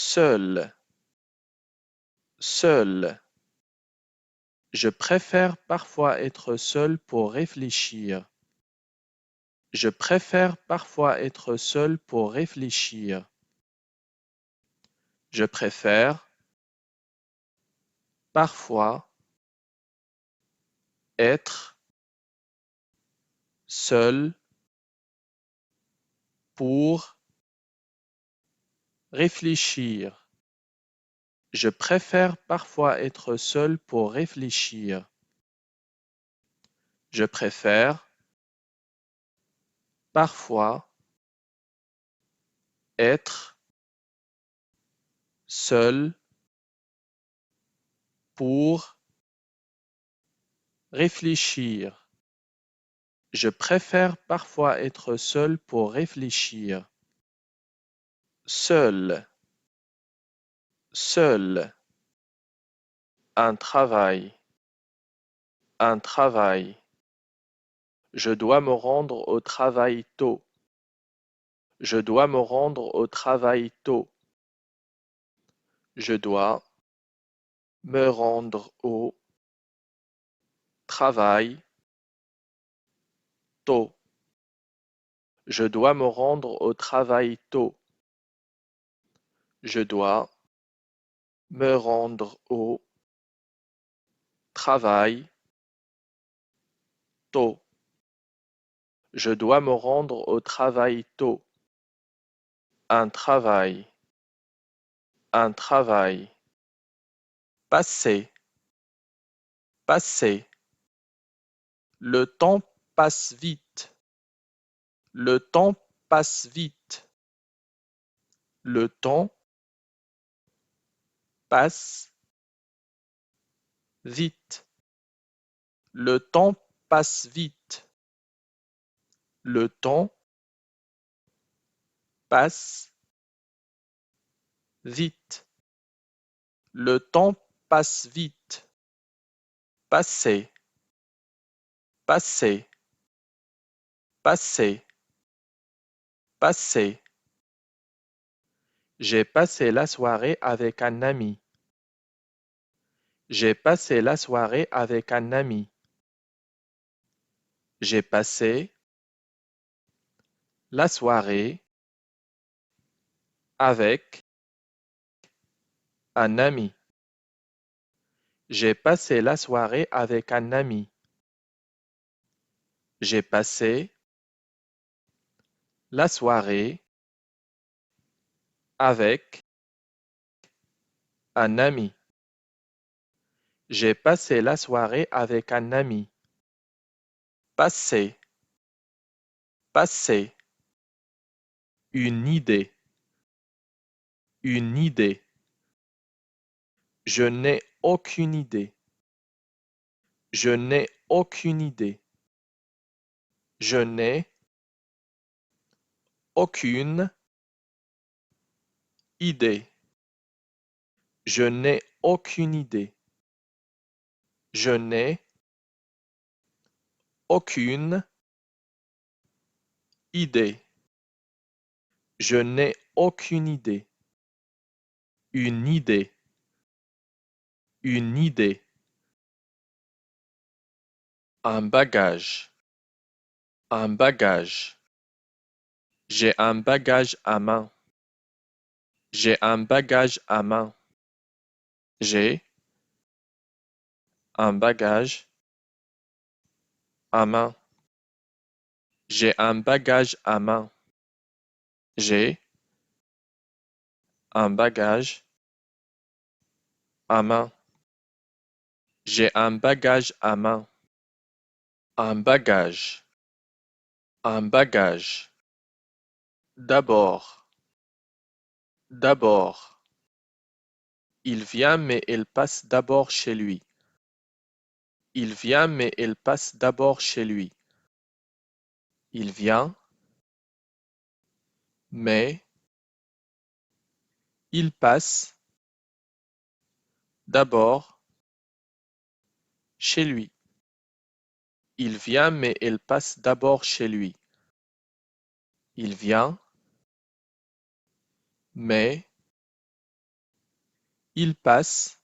Seul, seul. Je préfère parfois être seul pour réfléchir. Je préfère parfois être seul pour réfléchir. Je préfère parfois être seul pour réfléchir. Je préfère parfois être seul pour réfléchir. Je préfère parfois être seul pour réfléchir. Je préfère parfois être seul pour réfléchir. Seul, seul. Un travail, un travail. Je dois me rendre au travail tôt. Je dois me rendre au travail tôt. Je dois me rendre au travail tôt. Je dois me rendre au travail tôt. Je dois me rendre au travail tôt. Je dois me rendre au travail tôt. Un travail, un travail. Passer, passer. Le temps passe vite. Le temps passe vite. Le temps passe vite. Le temps passe vite. Le temps passe vite. Le temps passe vite. Passer, passer, passer, passer. J'ai passé la soirée avec un ami. J'ai passé la soirée avec un ami. J'ai passé la soirée avec un ami. J'ai passé la soirée avec un ami. J'ai passé la soirée avec un ami. J'ai passé la soirée avec un ami. Passer, passer. Une idée, une idée. Je n'ai aucune idée. Je n'ai aucune idée. Je n'ai aucune idée. Je n'ai aucune idée. Je n'ai aucune idée. Je n'ai aucune idée. Une idée. Une idée. Un bagage. Un bagage. J'ai un bagage à main. J'ai un bagage à main. J'ai un bagage à main. J'ai un bagage à main. J'ai un bagage à main. J'ai un bagage à main. Un bagage. Un bagage. D'abord. D'abord. Il vient mais il passe d'abord chez lui. Il vient mais il passe d'abord chez lui. Il vient mais il passe d'abord chez lui. Il vient mais il passe d'abord chez lui. Il vient mais Il passe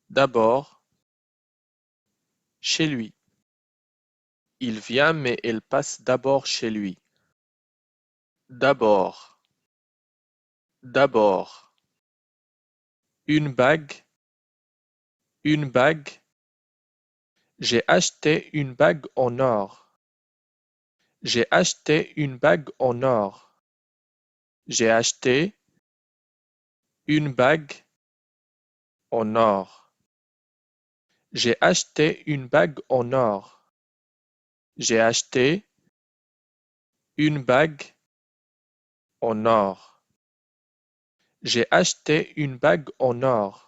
d'abord chez lui. Il vient mais il passe d'abord chez lui. D'abord, d'abord. Une bague, une bague. J'ai acheté une bague en or. J'ai acheté une bague en or. J'ai acheté une bague en or. J'ai acheté une bague en or. J'ai acheté une bague en or. J'ai acheté une bague en or.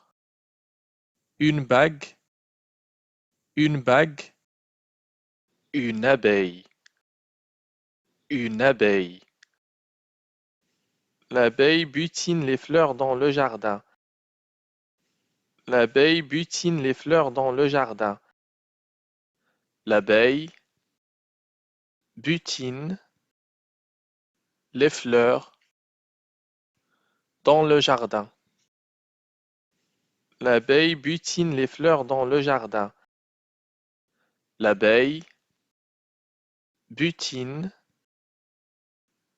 Une bague, une bague. Une abeille, une abeille. L'abeille butine les fleurs dans le jardin. L'abeille butine les fleurs dans le jardin. L'abeille butine les fleurs dans le jardin. L'abeille butine les fleurs dans le jardin. L'abeille butine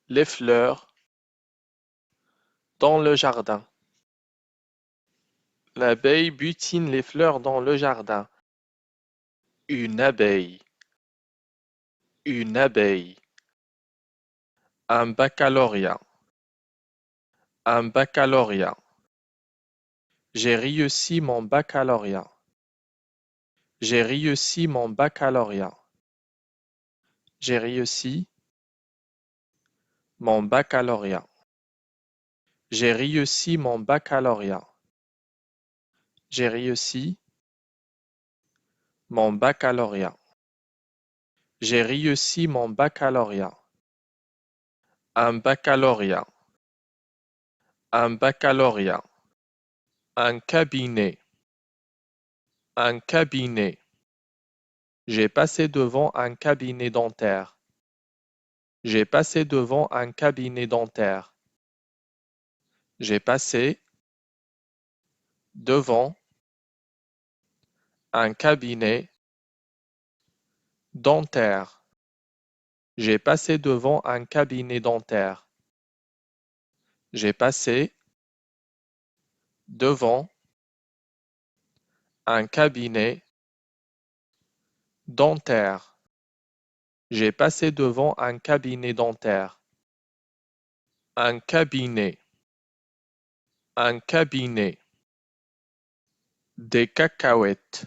les fleurs dans le jardin. L'abeille butine les fleurs dans le jardin. Une abeille, une abeille. Un baccalauréat, un baccalauréat. J'ai réussi mon baccalauréat. J'ai réussi mon baccalauréat. J'ai réussi mon baccalauréat. J'ai réussi mon baccalauréat. J'ai réussi mon baccalauréat. J'ai réussi mon baccalauréat. Un baccalauréat. Un baccalauréat. Un cabinet. Un cabinet. J'ai passé devant un cabinet dentaire. J'ai passé devant un cabinet dentaire. J'ai passé devant un cabinet dentaire. J'ai passé devant un cabinet dentaire. J'ai passé devant un cabinet dentaire. J'ai passé devant un cabinet dentaire. Un cabinet. Un cabinet. Des cacahuètes.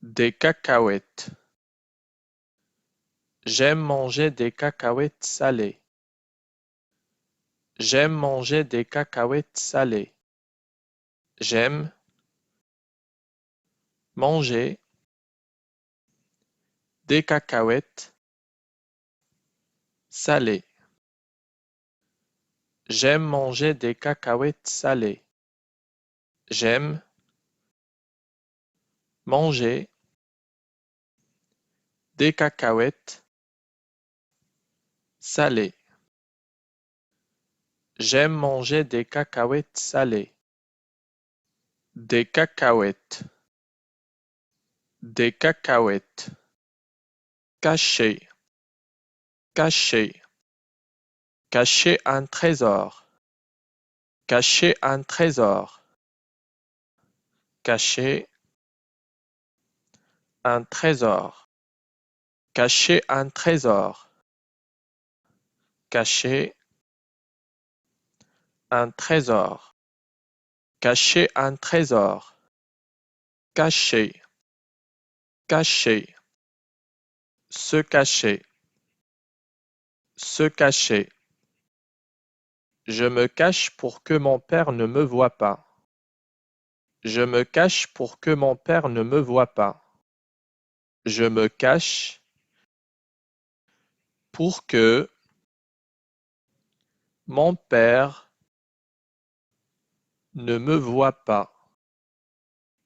Des cacahuètes. J'aime manger des cacahuètes salées. J'aime manger des cacahuètes salées. J'aime manger des cacahuètes salées. J'aime manger des cacahuètes salées. J'aime manger des cacahuètes salées. J'aime manger des cacahuètes salées. Des cacahuètes. Des cacahuètes. Cacher. Cacher. Cacher un trésor. Cacher un trésor. Cacher un trésor. Cacher un trésor. Cacher un trésor. Cacher un trésor. Cacher. Cacher. Se cacher. Se cacher. Je me cache pour que mon père ne me voie pas. Je me cache pour que mon père ne me voie pas. Je me cache pour que mon père ne me voie pas.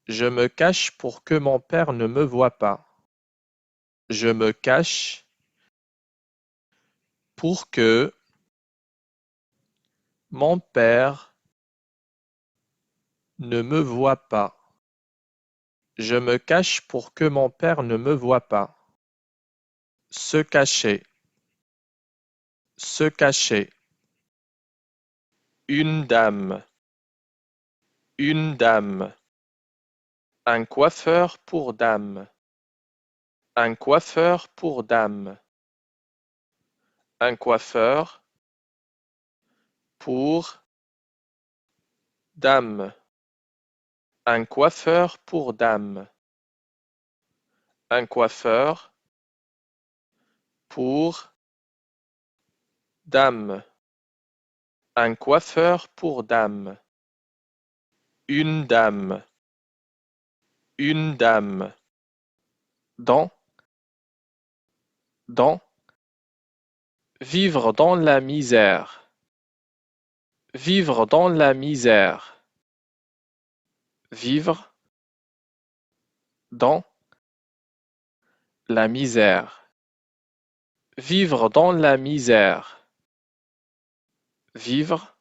Je me cache pour que mon père ne me voie pas. Je me cache pour que mon père Ne me vois pas. Je me cache pour que mon père ne me voie pas. Se cacher. Se cacher. Une dame. Une dame. Un coiffeur pour dame. Un coiffeur pour dame. Un coiffeur pour dame. Un coiffeur pour dame. Un coiffeur pour dame. Un coiffeur pour dame. Une dame. Une dame. Dans. Dans. Vivre dans la misère. Vivre dans la misère. Vivre dans la misère. Vivre dans la misère. Vivre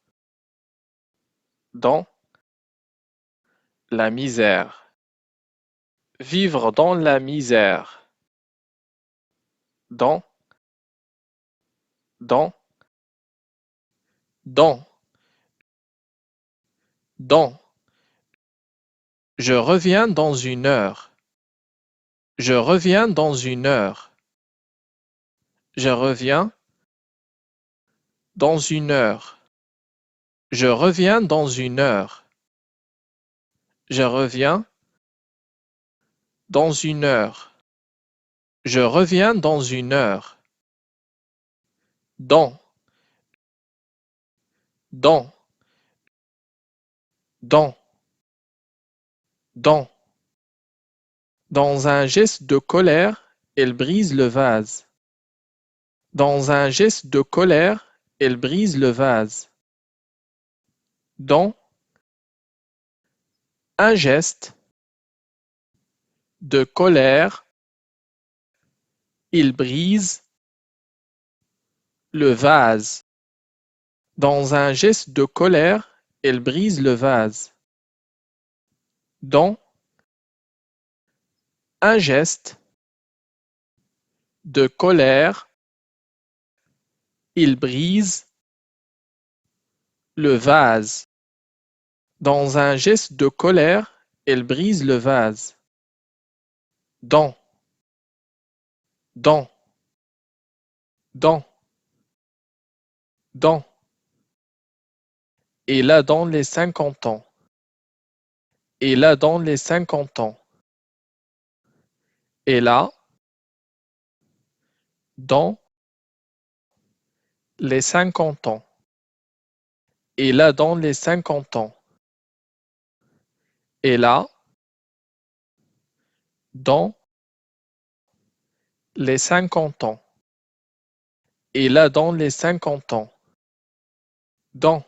dans la misère. Vivre dans la misère. Dans. Dans. Dans. Dans. Je reviens dans une heure. Je reviens dans une heure. Je reviens dans une heure. Je reviens dans une heure. Je reviens dans une heure. Je reviens dans une heure. Dans. Dans. Dans. Dans. Dans un geste de colère, elle brise le vase. Dans un geste de colère, elle brise le vase. Dans un geste de colère, il brise le vase. Dans un geste de colère, elle brise le vase. Dans un geste de colère, il brise le vase. Dans un geste de colère, elle brise le vase. Dans. Dans. Dans. Dans. Et là dans les 50 ans. Et là dans les 50 ans. Et là dans les 50 ans. Et là dans les 50 ans. Et là dans les 50 ans. Et là dans les 50 ans. Dans.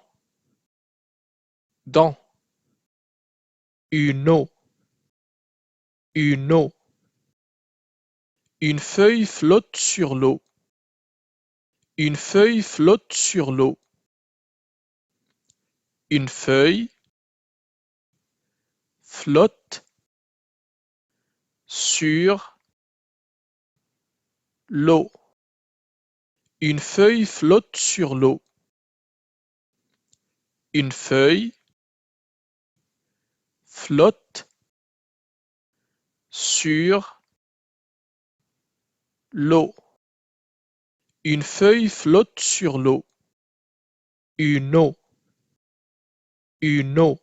Dans. Une eau. Une eau. Une feuille flotte sur l'eau. Une feuille flotte sur l'eau. Une feuille flotte sur l'eau. Une feuille flotte sur l'eau. Une feuille flotte sur l'eau. Une feuille flotte sur l'eau. Une eau. Une eau.